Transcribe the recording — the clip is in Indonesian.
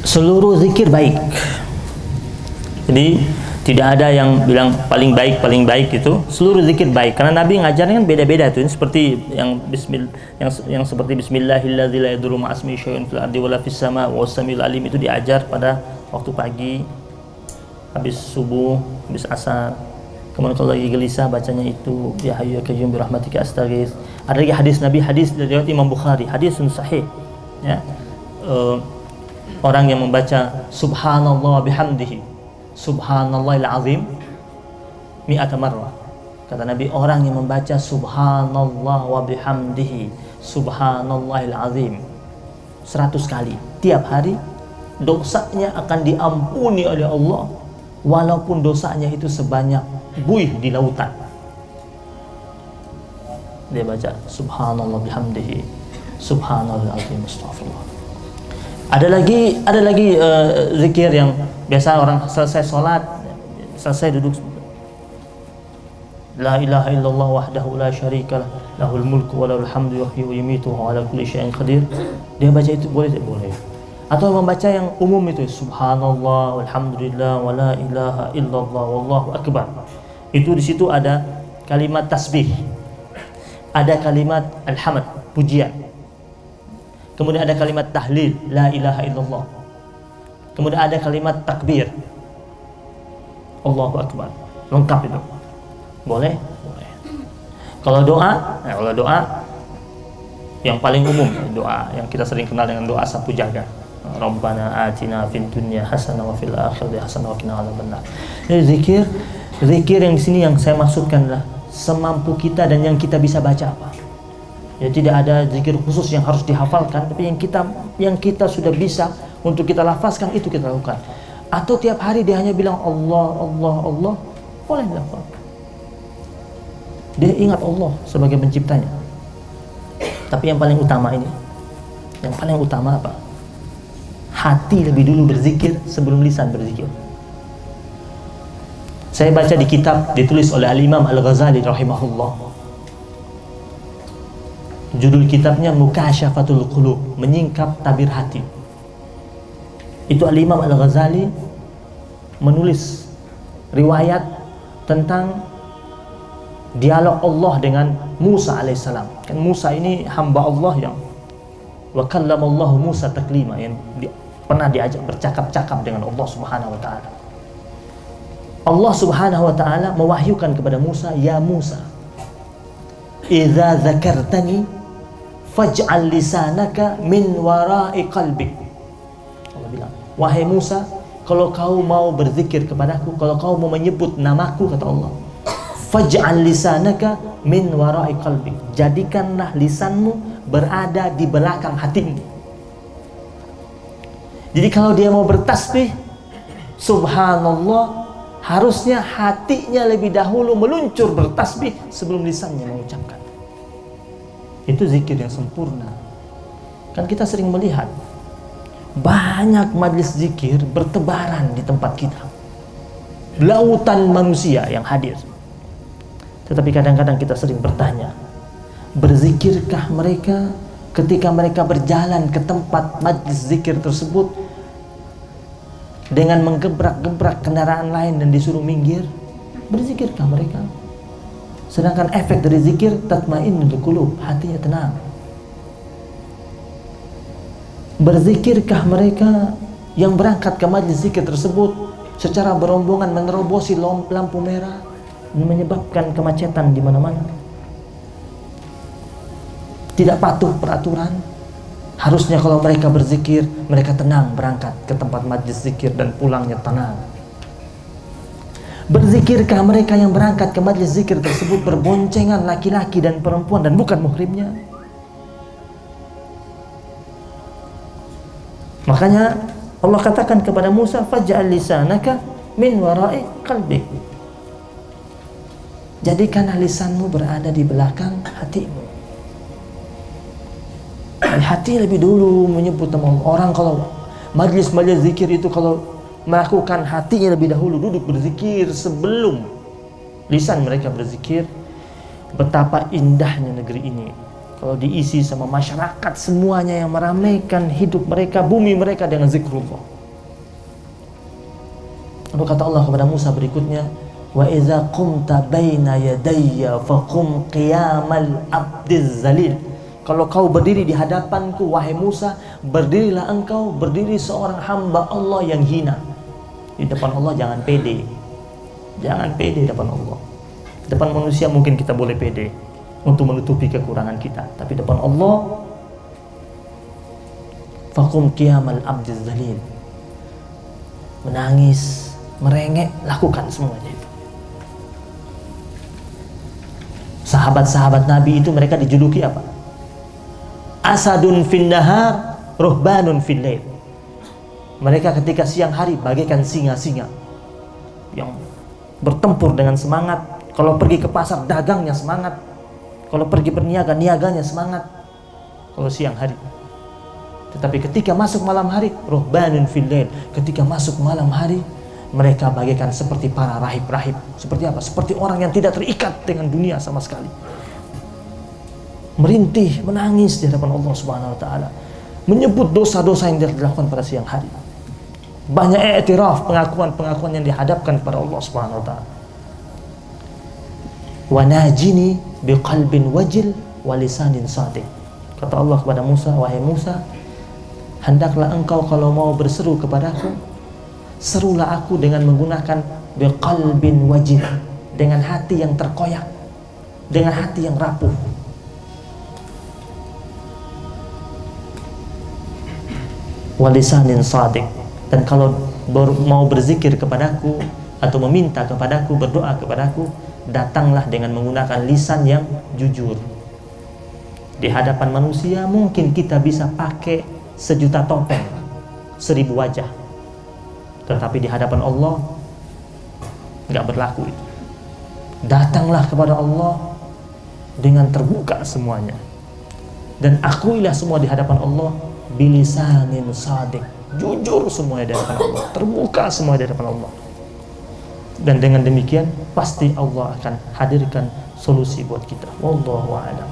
Seluruh zikir baik. Jadi tidak ada yang bilang paling baik itu. Seluruh zikir baik karena Nabi ngajarnya kan beda-beda tuh. Ini seperti yang seperti bismillahirrahmanirrahim la yadurru ma'asmi syai'un fil ardi wala fis sama' wa samiul alim, itu diajar pada waktu pagi, habis subuh, habis asar. Kemudian kalau lagi gelisah bacanya itu ya hayyu ya qayyum bi rahmatika astaghits. Ada lagi hadis Nabi, hadis dari Imam Bukhari, hadis sahih ya. Orang yang membaca subhanallah bihamdihi subhanallahil azim mi'ata marrah, kata Nabi, orang yang membaca subhanallah wa bihamdihi subhanallahil azim 100 kali tiap hari, dosanya akan diampuni oleh Allah walaupun dosanya itu sebanyak buih di lautan. Dia baca subhanallah bihamdihi subhanallahil azim astaghfirullah. Ada lagi zikir yang biasa orang selesai sholat, selesai duduk, la ilaha illallah wahdahu la syarikalah lahul mulku wa lahul hamdu yuhyi wa yumiitu wa ala kulli syai'in qadir. Dia baca itu boleh? Atau membaca yang umum itu subhanallah walhamdulillah wa la ilaha illallah wallahu akbar. Itu di situ ada kalimat tasbih, ada kalimat alhamd, pujian. Kemudian ada kalimat tahlil, la ilaha illallah. Kemudian ada kalimat takbir, Allahu akbar. Lengkap itu. Boleh? Boleh. Kalau doa yang paling umum, doa yang kita sering kenal dengan doa sapu jagat. Rabbana atina fid dunya hasanah wa fil akhirati hasanah wa qina adzabannar. Jadi zikir yang di sini yang saya maksudkan adalah semampu kita dan yang kita bisa baca apa. Ya, tidak ada zikir khusus yang harus dihafalkan, tapi yang kita sudah bisa untuk kita lafazkan itu kita lakukan. Atau tiap hari dia hanya bilang Allah, Allah, Allah, boleh dilafaz. Dia ingat Allah sebagai penciptanya. Tapi yang paling utama ini, yang paling utama apa? Hati lebih dulu berzikir sebelum lisan berzikir. Saya baca di kitab ditulis oleh Al-Imam Al-Ghazali rahimahullah. Judul kitabnya Mukasyafatul Qulub, menyingkap tabir hati. Itu Al-Imam Al-Ghazali menulis riwayat tentang dialog Allah dengan Musa alaihissalam. Kan Musa ini hamba Allah yang wa kallamallahu Musa taklima, yang pernah diajak bercakap-cakap dengan Allah Subhanahu wa taala. Allah Subhanahu wa taala mewahyukan kepada Musa, ya Musa, idza dzakartani faj'al lisanaka min wara'i qalbik. Allah bilang, wahai Musa, kalau kau mau berzikir kepadaku, kalau kau mau menyebut namaku, kata Allah, faj'al lisanaka min wara'i qalbik, jadikanlah lisanmu berada di belakang hatimu. Jadi kalau dia mau bertasbih subhanallah, harusnya hatinya lebih dahulu meluncur bertasbih sebelum lisannya mengucapkan. Itu zikir yang sempurna. Kan kita sering melihat banyak majlis zikir bertebaran di tempat kita, lautan manusia yang hadir. Tetapi kadang-kadang kita sering bertanya, berzikirkah mereka ketika mereka berjalan ke tempat majlis zikir tersebut dengan menggebrak-gebrak kendaraan lain dan disuruh minggir? Berzikirkah mereka? Sedangkan efek dari zikir tatmainnul qulub, hatinya tenang. Berzikirkah mereka yang berangkat ke majlis zikir tersebut secara berombongan menerobosi lampu merah menyebabkan kemacetan di mana-mana? Tidak patuh peraturan. Harusnya kalau mereka berzikir, mereka tenang berangkat ke tempat majlis zikir dan pulangnya tenang. Berzikirkah mereka yang berangkat ke majlis zikir tersebut berboncengan laki-laki dan perempuan dan bukan muhrimnya? Makanya Allah katakan kepada Musa, faj'al lisanaka min wara'i qalbik. Jadikanlah lisanmu berada di belakang hatimu. Hati lebih dulu menyebut nama Allah. Orang kalau majlis-majlis zikir itu kalau melakukan hatinya lebih dahulu, duduk berzikir sebelum lisan mereka berzikir, betapa indahnya negeri ini kalau diisi sama masyarakat semuanya yang meramaikan hidup mereka, bumi mereka dengan zikrullah. Lalu kata Allah kepada Musa berikutnya, wa idza qumta baina yadayya faqum qiyamal abdiz zalil. Kalau kau berdiri di hadapanku wahai Musa, berdirilah engkau berdiri seorang hamba Allah yang hina. Di depan Allah jangan pede. Jangan pede di depan Allah. Di depan manusia mungkin kita boleh pede untuk menutupi kekurangan kita, tapi depan Allah faqum qiyamal abdiz zalil. Menangis, merengek, lakukan semuanya itu. Sahabat-sahabat Nabi itu mereka dijuluki apa? Asadun fin nahar, ruhbanun fil lail. Mereka ketika siang hari bagaikan singa-singa yang bertempur dengan semangat. Kalau pergi ke pasar dagangnya semangat, kalau pergi berniaga niaganya semangat kalau siang hari. Tetapi ketika masuk malam hari, ruhbanun fil lail, ketika masuk malam hari mereka bagaikan seperti para rahib-rahib. Seperti apa? Seperti orang yang tidak terikat dengan dunia sama sekali. Merintih, menangis di hadapan Allah Subhanahu wa taala, menyebut dosa-dosa yang dilakukan pada siang hari. Banyak i'tiraf, pengakuan-pengakuan yang dihadapkan kepada Allah Subhanahu wa taala. Wa najini biqalbin wajil wa lisanin shadiq. Kata Allah kepada Musa, wahai Musa, hendaklah engkau kalau mau berseru kepadaku, serulah aku dengan menggunakan biqalbin wajil, dengan hati yang terkoyak, dengan hati yang rapuh. Wa lisanin shadiq. Dan kalau mau berzikir kepadaku atau meminta kepadaku, berdoa kepadaku, datanglah dengan menggunakan lisan yang jujur. Di hadapan manusia mungkin kita bisa pakai 1.000.000 topeng, 1.000 wajah, tetapi di hadapan Allah nggak berlaku itu. Datanglah kepada Allah dengan terbuka semuanya, dan akuilah semua di hadapan Allah bilisanin shadiq, jujur semuanya di hadapan Allah, terbuka semua di hadapan Allah. Dan dengan demikian pasti Allah akan hadirkan solusi buat kita. Wallahu a'lam.